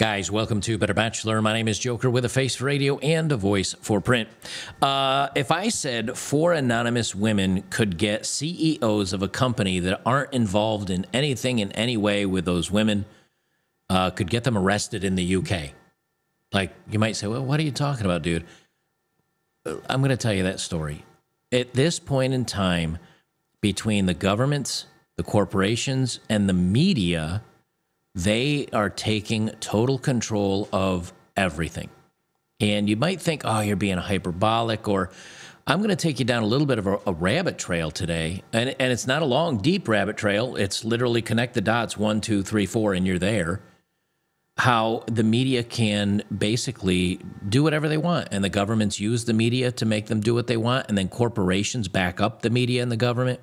Guys, welcome to Better Bachelor. My name is Joker with a face for radio and a voice for print. If I said 4 anonymous women could get CEOs of a company that aren't involved in anything in any way with those women, could get them arrested in the UK. Like, you might say, well, what are you talking about, dude? I'm going to tell you that story. At this point in time, between the governments, the corporations, and the media, they are taking total control of everything. And you might think, oh, you're being hyperbolic, or I'm going to take you down a little bit of a rabbit trail today. And it's not a long, deep rabbit trail. It's literally connect the dots, 1, 2, 3, 4, and you're there. How the media can basically do whatever they want. And the governments use the media to make them do what they want. And then corporations back up the media and the government.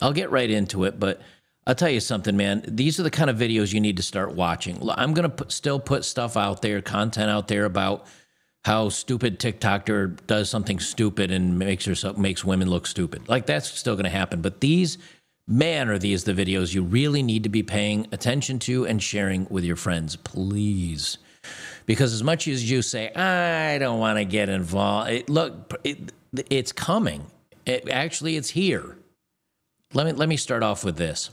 I'll get right into it, but I'll tell you something, man. These are the kind of videos you need to start watching. I'm going to still put stuff out there, content out there about how stupid TikToker does something stupid and makes women look stupid. Like, that's still going to happen. But these, man, are these the videos you really need to be paying attention to and sharing with your friends, please. Because as much as you say, I don't want to get involved, it's coming. It's here. Let me start off with this.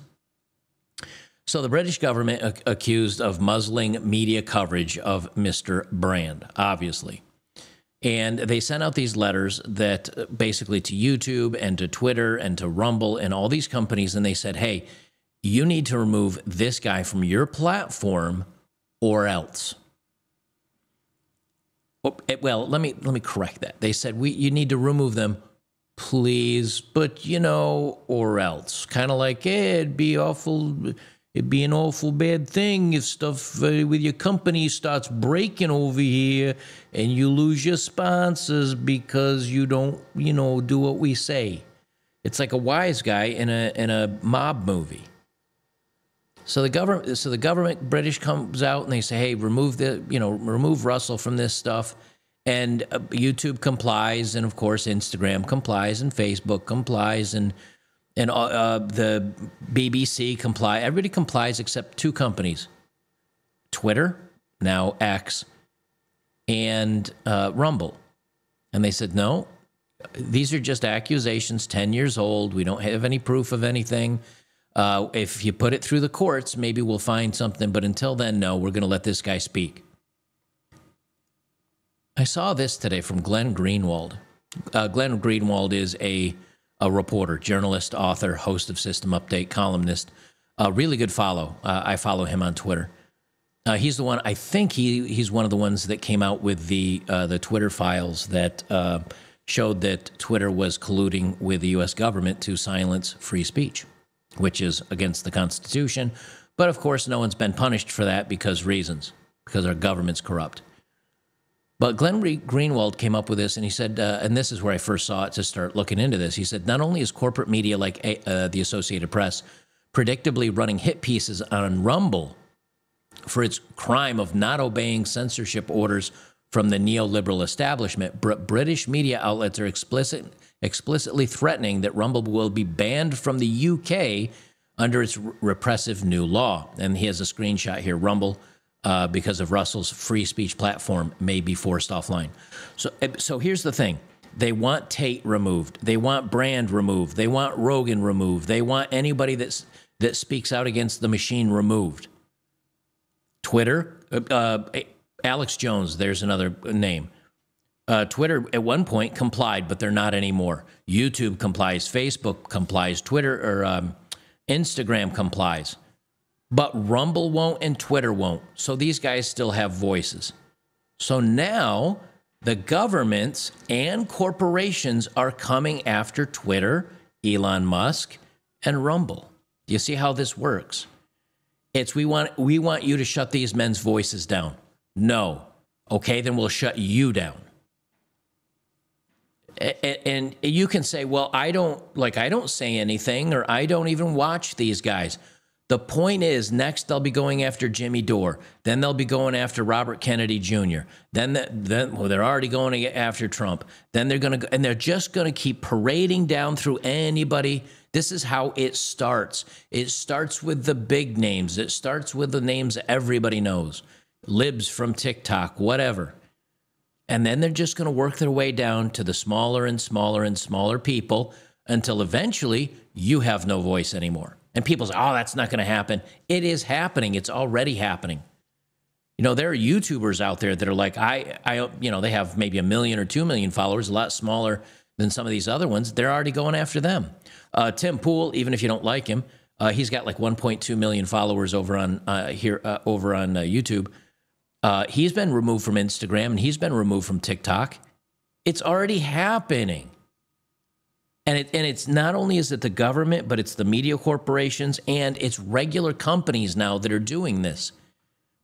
So the British government accused of muzzling media coverage of Mr. Brand, obviously. And they sent out these letters that basically to YouTube and to Twitter and to Rumble and all these companies, and they said, hey, you need to remove this guy from your platform or else. Well, let me correct that. They said, you need to remove them, please, but, or else. Kind of like, hey, it'd be an awful bad thing if stuff with your company starts breaking over here and you lose your sponsors because you don't, do what we say. It's like a wise guy in a mob movie. So the government British comes out and they say, hey, remove Russell from this stuff. And YouTube complies, and of course Instagram complies, and Facebook complies, and the BBC comply. Everybody complies except 2 companies: Twitter, now X, and Rumble. And they said, no, these are just accusations, 10 years old. We don't have any proof of anything. If you put it through the courts, maybe we'll find something. But until then, no, we're going to let this guy speak. I saw this today from Glenn Greenwald. Glenn Greenwald is a reporter, journalist, author, host of System Update, columnist. A really good follow. I follow him on Twitter. He's the one, I think he's one of the ones that came out with the Twitter files that showed that Twitter was colluding with the U.S. government to silence free speech, which is against the Constitution. But of course, no one's been punished for that because our government's corrupt. But Glenn Greenwald came up with this, and he said, and this is where I first saw it to start looking into this. He said, not only is corporate media like the Associated Press predictably running hit pieces on Rumble for its crime of not obeying censorship orders from the neoliberal establishment, but British media outlets are explicitly threatening that Rumble will be banned from the UK under its repressive new law. And he has a screenshot here. Rumble, because of Russell's free speech platform, may be forced offline. So here's the thing. They want Tate removed. They want Brand removed. They want Rogan removed. They want anybody that speaks out against the machine removed. Twitter, Alex Jones, there's another name. Twitter at one point complied, but they're not anymore. YouTube complies. Facebook complies. Twitter or Instagram complies. But Rumble won't and Twitter won't. So these guys still have voices. So now the governments and corporations are coming after Twitter, Elon Musk, and Rumble. Do you see how this works? It's we want you to shut these men's voices down. No. Okay, then we'll shut you down. And you can say, well, I don't say anything, or I don't even watch these guys. The point is, next they'll be going after Jimmy Dore. Then they'll be going after Robert Kennedy Jr. Then they're already going after Trump. Then they're just going to keep parading down through anybody. This is how it starts. It starts with the big names. It starts with the names everybody knows. libs from TikTok, whatever. And then they're just going to work their way down to the smaller and smaller and smaller people until eventually you have no voice anymore. And people say, oh, that's not going to happen. It is happening. It's already happening. You know, there are YouTubers out there that are like, they have maybe 1 million or 2 million followers, a lot smaller than some of these other ones. They're already going after them. Tim Pool, even if you don't like him, he's got like 1.2 million followers over on YouTube. He's been removed from Instagram and he's been removed from TikTok. It's already happening. And it's not only is it the government, but it's the media corporations and it's regular companies now that are doing this.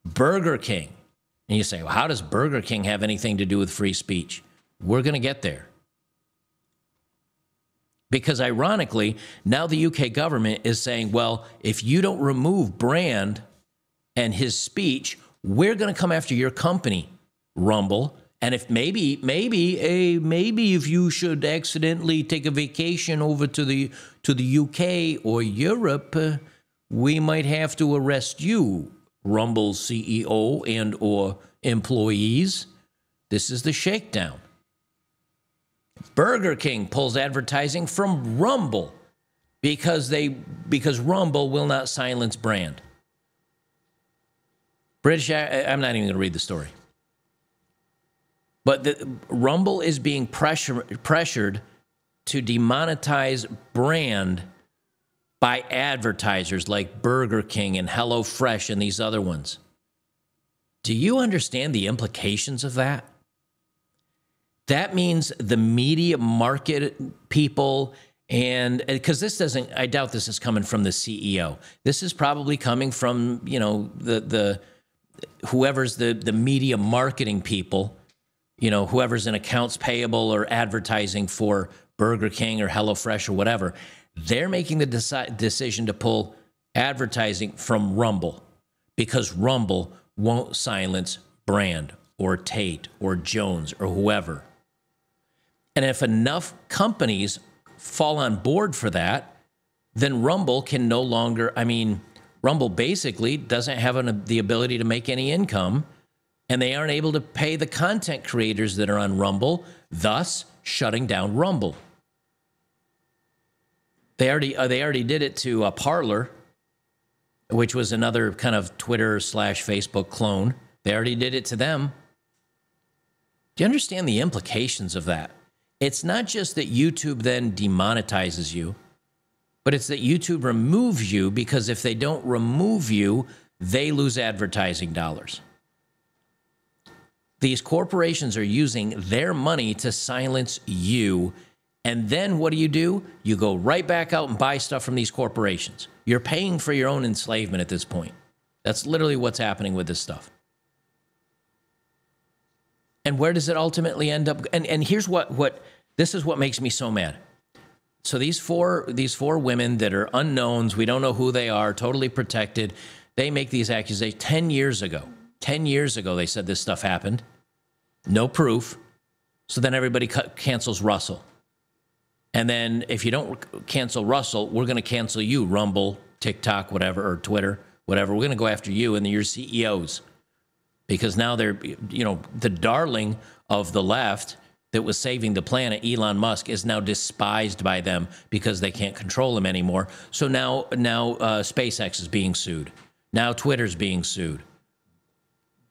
Burger King. And you say, well, how does Burger King have anything to do with free speech? We're going to get there. Because ironically, now the UK government is saying, well, if you don't remove Brand and his speech, we're going to come after your company, Rumble. And if maybe if you should accidentally take a vacation over to the UK or Europe, we might have to arrest you, Rumble's CEO and or employees. This is the shakedown. Burger King pulls advertising from Rumble because Rumble will not silence Brand. I'm not even going to read the story. But Rumble is being pressured to demonetize Brand by advertisers like Burger King and HelloFresh and these other ones. Do you understand the implications of that? That means the media market people, and because I doubt this is coming from the CEO. This is probably coming from, whoever's the media marketing people, whoever's in accounts payable or advertising for Burger King or HelloFresh or whatever. They're making the decision to pull advertising from Rumble because Rumble won't silence Brand or Tate or Jones or whoever. And if enough companies fall on board for that, then Rumble can no longer, Rumble basically doesn't have the ability to make any income, and they aren't able to pay the content creators that are on Rumble, thus shutting down Rumble. They already did it to Parler, which was another kind of Twitter/Facebook clone. They already did it to them. Do you understand the implications of that? It's not just that YouTube then demonetizes you, but it's that YouTube removes you because if they don't remove you, they lose advertising dollars. These corporations are using their money to silence you. And then what do? You go right back out and buy stuff from these corporations. You're paying for your own enslavement at this point. That's literally what's happening with this stuff. And where does it ultimately end up? And here's this is what makes me so mad. So these four women that are unknowns, we don't know who they are, totally protected, they make these accusations 10 years ago. 10 years ago, they said this stuff happened. No proof. So then everybody cancels Russell. And then if you don't cancel Russell, we're going to cancel you, Rumble, TikTok, whatever, or Twitter, whatever. We're going to go after you and your CEOs. Because now they're, the darling of the left that was saving the planet, Elon Musk, is now despised by them because they can't control him anymore. So now SpaceX is being sued. Now Twitter's being sued.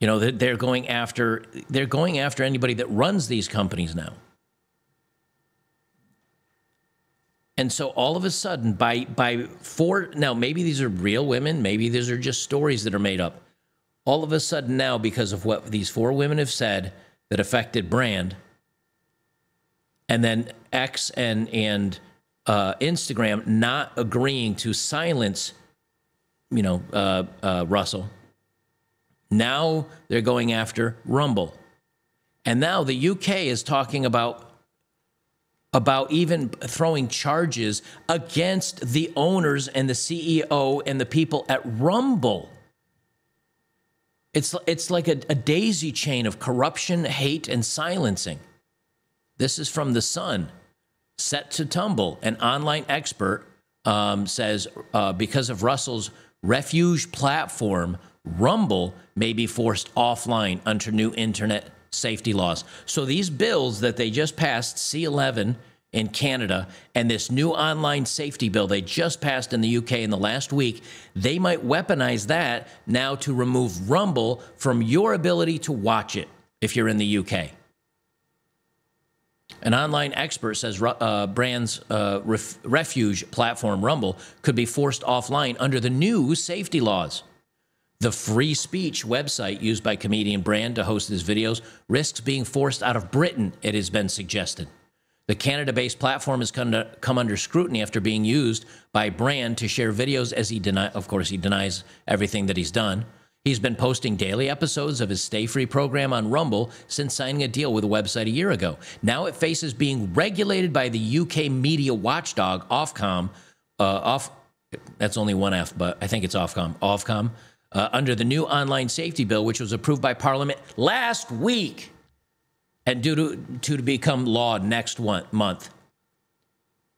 They're going after anybody that runs these companies now. And so all of a sudden, now maybe these are real women, maybe these are just stories that are made up. All of a sudden now, because of what these four women have said that affected Brand, and then X and Instagram not agreeing to silence, Russell, now they're going after Rumble. And now the UK is talking about even throwing charges against the owners and the CEO and the people at Rumble. It's like a daisy chain of corruption, hate, and silencing. This is from The Sun. Set to tumble. An online expert says because of Russell's refuge platform, Rumble may be forced offline under new internet safety laws. So these bills that they just passed, C11 in Canada, and this new online safety bill they just passed in the UK in the last week, they might weaponize that now to remove Rumble from your ability to watch it if you're in the UK. An online expert says brand's refuge platform Rumble could be forced offline under the new safety laws. The free speech website used by comedian Brand to host his videos risks being forced out of Britain, it has been suggested. The Canada-based platform has come under scrutiny after being used by Brand to share videos as he denies everything that he's done. He's been posting daily episodes of his Stay Free program on Rumble since signing a deal with the website a year ago. Now it faces being regulated by the UK media watchdog Ofcom. That's only one F, but I think it's Ofcom. Under the new online safety bill, which was approved by Parliament last week and due to become law next month.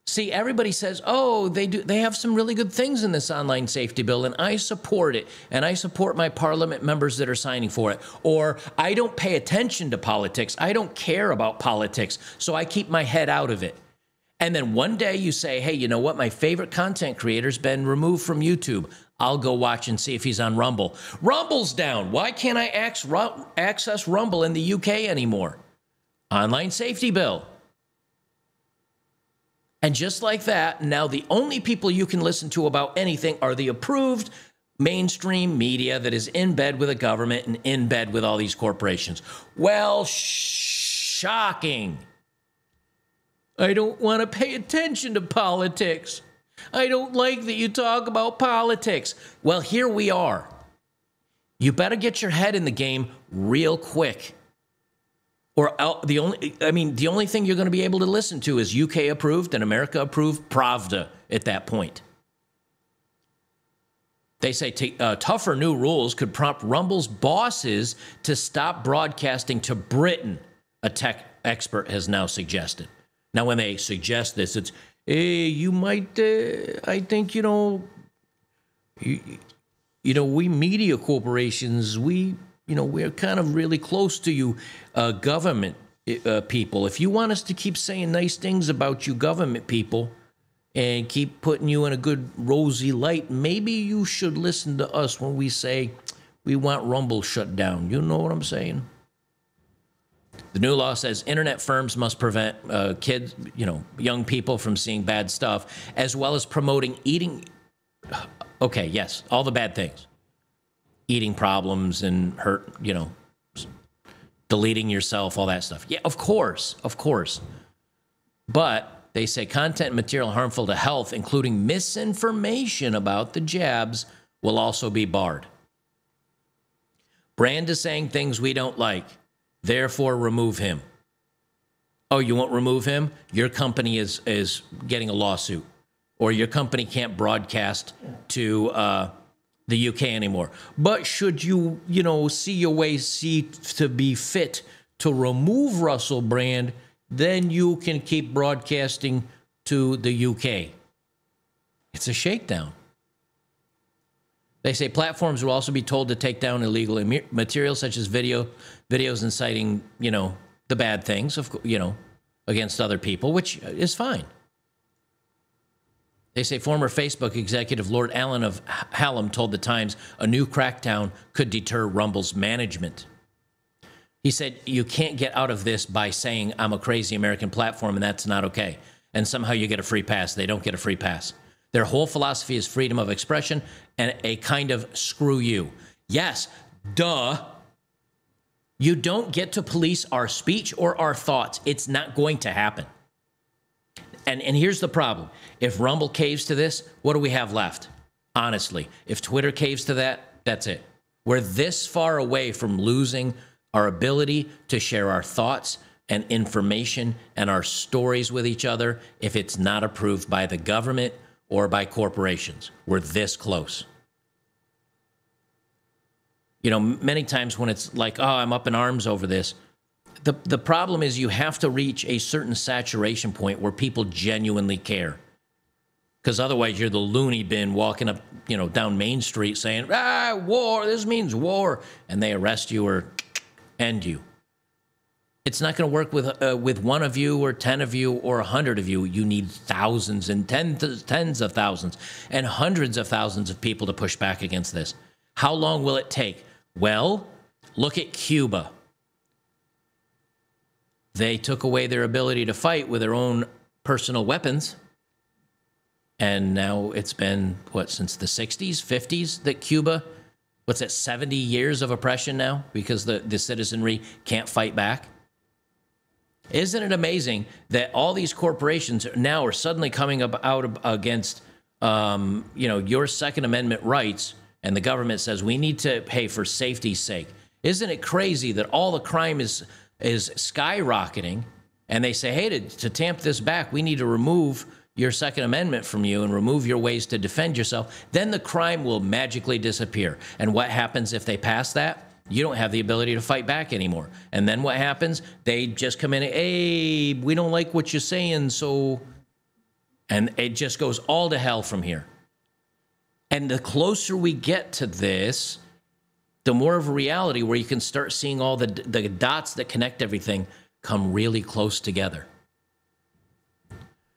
See, everybody says, oh, they have some really good things in this online safety bill, and I support it, and I support my Parliament members that are signing for it. Or I don't pay attention to politics. I don't care about politics, so I keep my head out of it. And then one day you say, hey, you know what? My favorite content creator's been removed from YouTube. I'll go watch and see if he's on Rumble. Rumble's down. Why can't I access Rumble in the UK anymore? Online safety bill. And just like that, now the only people you can listen to about anything are the approved mainstream media that is in bed with the government and in bed with all these corporations. Well, shocking. I don't want to pay attention to politics. I don't like that you talk about politics. Well, here we are. You better get your head in the game real quick. Or the only thing you're going to be able to listen to is UK approved and America approved Pravda at that point. They say tougher new rules could prompt Rumble's bosses to stop broadcasting to Britain, a tech expert has now suggested. Now, when they suggest this, it's, hey, you might, I think, we media corporations, we're kind of really close to you government people. If you want us to keep saying nice things about you government people and keep putting you in a good rosy light, maybe you should listen to us when we say we want Rumble shut down. You know what I'm saying? The new law says internet firms must prevent kids, young people from seeing bad stuff, as well as promoting eating. Okay, yes, all the bad things. Eating problems and deleting yourself, all that stuff. Yeah, of course. But they say content and material harmful to health, including misinformation about the jabs, will also be barred. Brand is saying things we don't like. Therefore, remove him. Oh, you won't remove him? Your company is getting a lawsuit. Or your company can't broadcast to the UK anymore. But should you, see your way to be fit to remove Russell Brand, then you can keep broadcasting to the UK. It's a shakedown. They say platforms will also be told to take down illegal material such as videos inciting, the bad things, against other people, which is fine. They say former Facebook executive Lord Alan of Hallam told The Times a new crackdown could deter Rumble's management. He said, you can't get out of this by saying I'm a crazy American platform and that's not okay. And somehow you get a free pass. They don't get a free pass. Their whole philosophy is freedom of expression and a kind of screw you. Yes, duh. You don't get to police our speech or our thoughts. It's not going to happen. And here's the problem. If Rumble caves to this, what do we have left? Honestly, if Twitter caves to that, that's it. We're this far away from losing our ability to share our thoughts and information and our stories with each other if it's not approved by the government or by corporations. We're this close. Many times when it's like, oh, I'm up in arms over this, the problem is you have to reach a certain saturation point where people genuinely care. Because otherwise you're the loony bin walking up, down Main Street saying, war, this means war. And they arrest you or end you. It's not going to work with one of you or 10 of you or 100 of you. You need thousands and tens of thousands and hundreds of thousands of people to push back against this. How long will it take? Well, look at Cuba. They took away their ability to fight with their own personal weapons. And now it's been, since the 60s, 50s that Cuba, 70 years of oppression now because the citizenry can't fight back? Isn't it amazing that all these corporations now are suddenly coming out against, your Second Amendment rights, and the government says we need to pay for safety's sake? Isn't it crazy that all the crime is skyrocketing, and they say, hey, to tamp this back, we need to remove your Second Amendment from you and remove your ways to defend yourself. Then the crime will magically disappear. And what happens if they pass that? You don't have the ability to fight back anymore. And then what happens? They just come in, hey, we don't like what you're saying, so... And it just goes all to hell from here. And the closer we get to this, the more of a reality where you can start seeing all the dots that connect everything come really close together.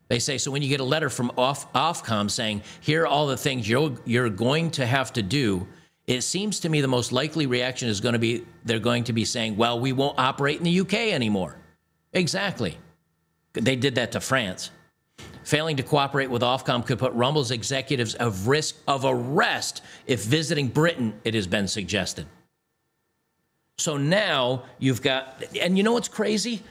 They say, so when you get a letter from Ofcom saying, here are all the things you're going to have to do, it seems to me the most likely reaction is going to be, they're going to be saying, well, we won't operate in the UK anymore. Exactly. They did that to France. Failing to cooperate with Ofcom could put Rumble's executives at risk of arrest if visiting Britain, it has been suggested. So now you've got, and you know what's crazy?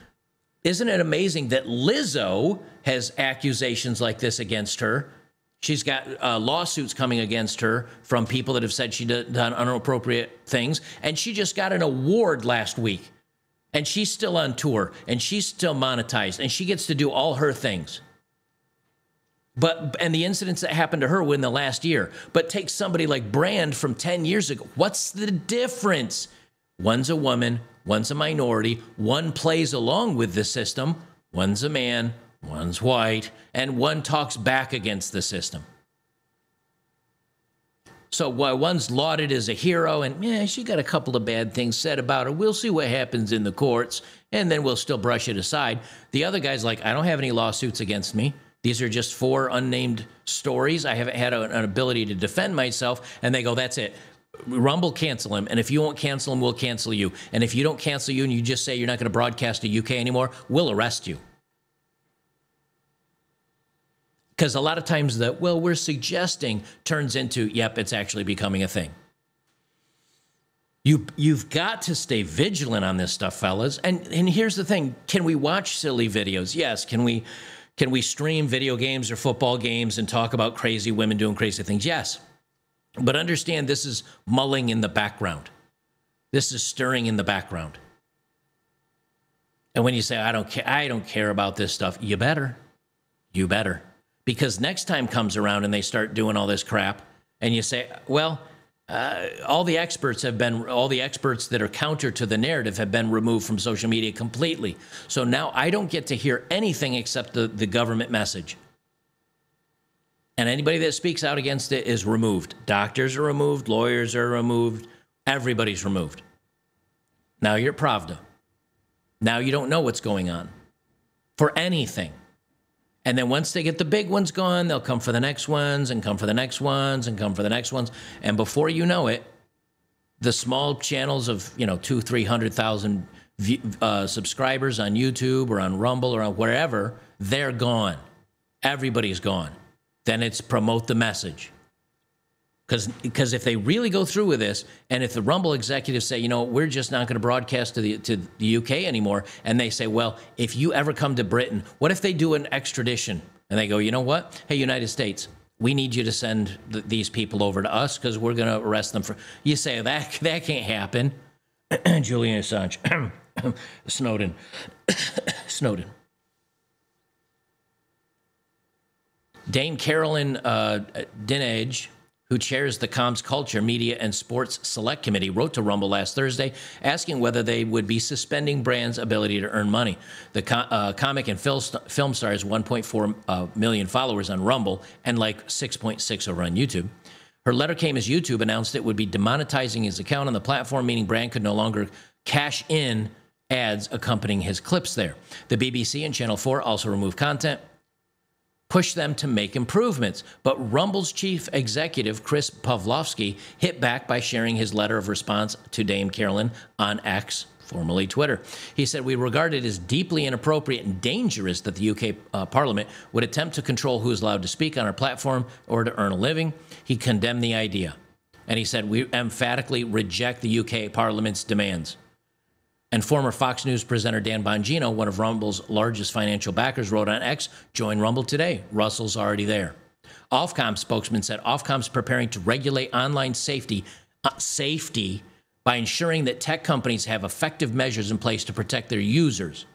Isn't it amazing that Lizzo has accusations like this against her? She's got lawsuits coming against her from people that have said she done inappropriate things. And she just got an award last week. And she's still on tour. And she's still monetized. And she gets to do all her things. And the incidents that happened to her were in the last year. But take somebody like Brand from 10 years ago. What's the difference? One's a woman. One's a minority. One plays along with the system. One's a man. One's white, and one talks back against the system. So while one's lauded as a hero, and yeah, she got a couple of bad things said about her, we'll see what happens in the courts, and then we'll still brush it aside. The other guy's like, I don't have any lawsuits against me. These are just 4 unnamed stories. I haven't had an ability to defend myself. And they go, that's it. Rumble, cancel him. And if you won't cancel him, we'll cancel you. And if you don't cancel you and you just say you're not going to broadcast to UK anymore, we'll arrest you. Because a lot of times we're suggesting turns into, yep, it's actually becoming a thing. You've got to stay vigilant on this stuff, fellas. And here's the thing. Can we watch silly videos? Yes. Can we stream video games or football games and talk about crazy women doing crazy things? Yes. But understand this is mulling in the background. This is stirring in the background. And when you say, I don't care about this stuff, you better. You better. Because next time comes around and they start doing all this crap, and you say, well, all the experts that are counter to the narrative have been removed from social media completely. So now I don't get to hear anything except the government message. And anybody that speaks out against it is removed. Doctors are removed, lawyers are removed, everybody's removed. Now you're Pravda. Now you don't know what's going on for anything. And then once they get the big ones gone, they'll come for the next ones and come for the next ones and come for the next ones. And before you know it, the small channels of, 200,000-300,000 subscribers on YouTube or on Rumble or on wherever, they're gone. Everybody's gone. Then it's promote the message. Because if they really go through with this, and if the Rumble executives say, we're just not going to broadcast to the UK anymore, and they say, well, if you ever come to Britain, what if they do an extradition? And they go, you know what? Hey, United States, we need you to send these people over to us because we're going to arrest them for... You say, that can't happen. Julian Assange. Snowden. Snowden. Dame Carolyn Dinenage, who chairs the Comms Culture, Media, and Sports Select Committee, wrote to Rumble last Thursday asking whether they would be suspending Brand's ability to earn money. The comic and film star has 1.4 million followers on Rumble and like 6.6 over on YouTube. Her letter came as YouTube announced it would be demonetizing his account on the platform, meaning Brand could no longer cash in ads accompanying his clips there. The BBC and Channel 4 also removed content, push them to make improvements. But Rumble's chief executive, Chris Pavlovsky, hit back by sharing his letter of response to Dame Carolyn on X, formerly Twitter. He said, "We regard it as deeply inappropriate and dangerous that the UK Parliament would attempt to control who is allowed to speak on our platform or to earn a living." He condemned the idea. And he said, "We emphatically reject the UK Parliament's demands." And former Fox News presenter Dan Bongino, one of Rumble's largest financial backers, wrote on X, "Join Rumble today. Russell's already there." Ofcom spokesman said Ofcom's preparing to regulate online safety by ensuring that tech companies have effective measures in place to protect their users.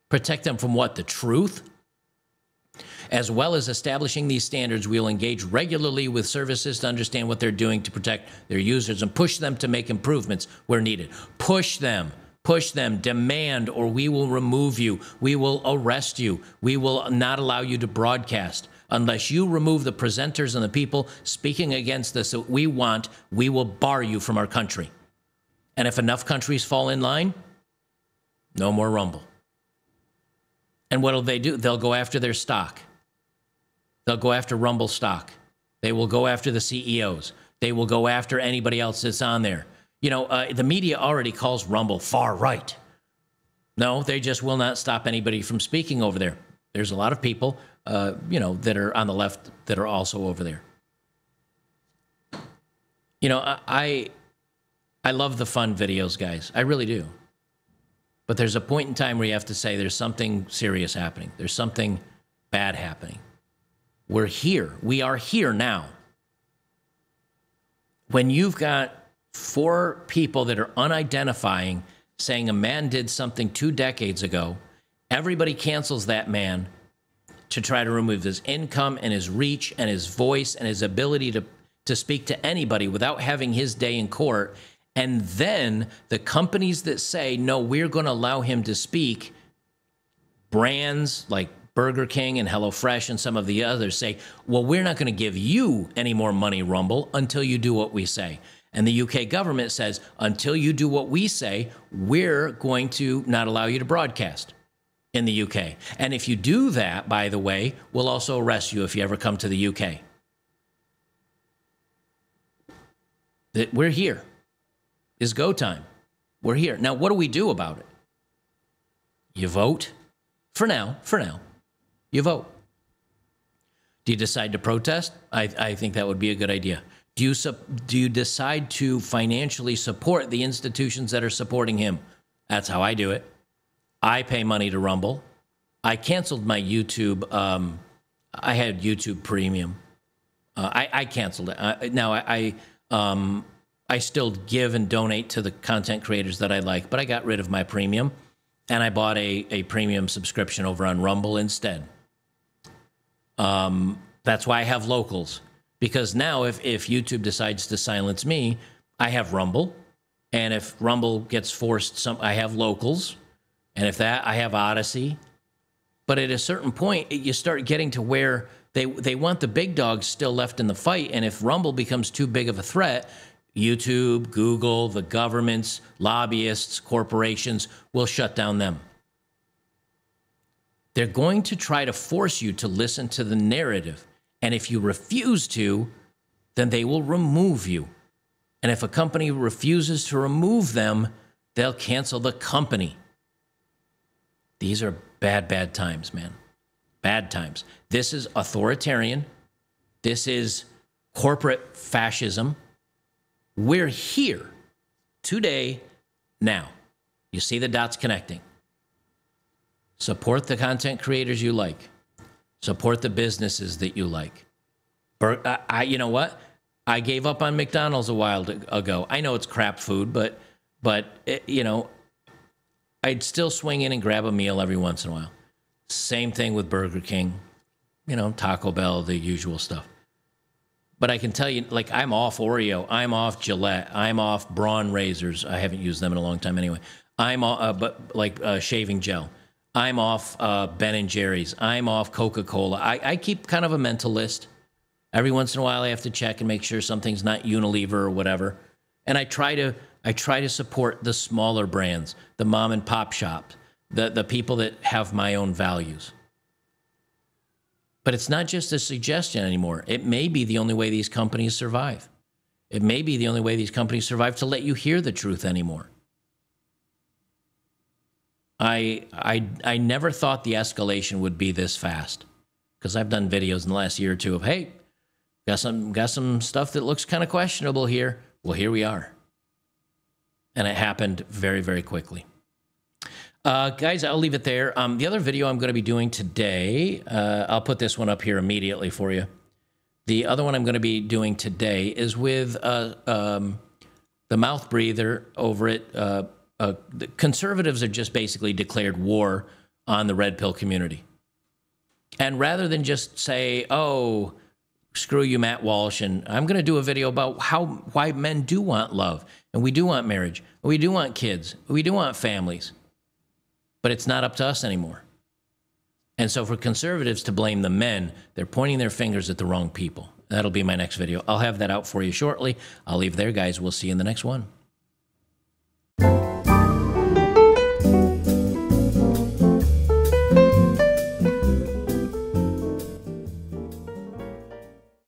Protect them from what? The truth? As well as establishing these standards, we will engage regularly with services to understand what they're doing to protect their users and push them to make improvements where needed. Push them, demand, or we will remove you. We will arrest you. We will not allow you to broadcast. Unless you remove the presenters and the people speaking against this that we want, we will bar you from our country. And if enough countries fall in line, no more Rumble. And what will they do? They'll go after their stock. They'll go after Rumble stock. They will go after the CEOs. They will go after anybody else that's on there. You know, the media already calls Rumble far right. No, they just will not stop anybody from speaking over there. There's a lot of people, that are on the left that are also over there. You know, I love the fun videos, guys. I really do. But there's a point in time where you have to say there's something serious happening. There's something bad happening. We're here. We are here now. When you've got 4 people that are unidentifying saying a man did something 2 decades ago, everybody cancels that man to try to remove his income and his reach and his voice and his ability to speak to anybody without having his day in court. And then the companies that say, no, we're going to allow him to speak, brands like Burger King and HelloFresh and some of the others say, well, we're not going to give you any more money, Rumble, until you do what we say. And the UK government says, until you do what we say, we're going to not allow you to broadcast in the UK. And if you do that, by the way, we'll also arrest you if you ever come to the UK. That we're here. It's go time. We're here. Now, what do we do about it? You vote. For now. You vote. Do you decide to protest? I think that would be a good idea. Do you decide to financially support the institutions that are supporting him? That's how I do it. I pay money to Rumble. I canceled my YouTube. I had YouTube Premium. I canceled it. Now I still give and donate to the content creators that I like, but I got rid of my premium, and I bought a premium subscription over on Rumble instead. That's why I have locals, because now if YouTube decides to silence me, I have Rumble, and if Rumble gets forced, I have locals, and if that, I have Odyssey. But at a certain point, you start getting to where they want the big dogs still left in the fight, and if Rumble becomes too big of a threat, YouTube, Google, the governments, lobbyists, corporations will shut down them. They're going to try to force you to listen to the narrative. And if you refuse to, then they will remove you. And if a company refuses to remove them, they'll cancel the company. These are bad times, man. Bad times. This is authoritarian. This is corporate fascism. We're here today, now. You see the dots connecting. Support the content creators you like. Support the businesses that you like. You know what? I gave up on McDonald's a while ago. I know it's crap food, but I'd still swing in and grab a meal every once in a while. Same thing with Burger King, Taco Bell, the usual stuff. But I can tell you, like, I'm off Oreo, I'm off Gillette, I'm off Braun razors. I haven't used them in a long time anyway. I'm off, shaving gel. I'm off Ben and Jerry's. I'm off Coca-Cola. I keep kind of a mental list. Every once in a while, I have to check and make sure something's not Unilever or whatever. And I try to support the smaller brands, the mom and pop shops, the people that have my own values. But it's not just a suggestion anymore. It may be the only way these companies survive. It may be the only way these companies survive to let you hear the truth anymore. I never thought the escalation would be this fast, because I've done videos in the last year or two of, hey, got some stuff that looks kind of questionable here. Well, here we are. And it happened very, very quickly. Guys, I'll leave it there. The other video I'm going to be doing today, I'll put this one up here immediately for you. The other one I'm going to be doing today is with the mouth breather over at the conservatives have just basically declared war on the red pill community. And rather than just say, oh, screw you, Matt Walsh, and I'm going to do a video about why men do want love, and we do want marriage, and we do want kids, and we do want families. But it's not up to us anymore. And so for conservatives to blame the men, they're pointing their fingers at the wrong people. That'll be my next video. I'll have that out for you shortly. I'll leave there, guys. We'll see you in the next one.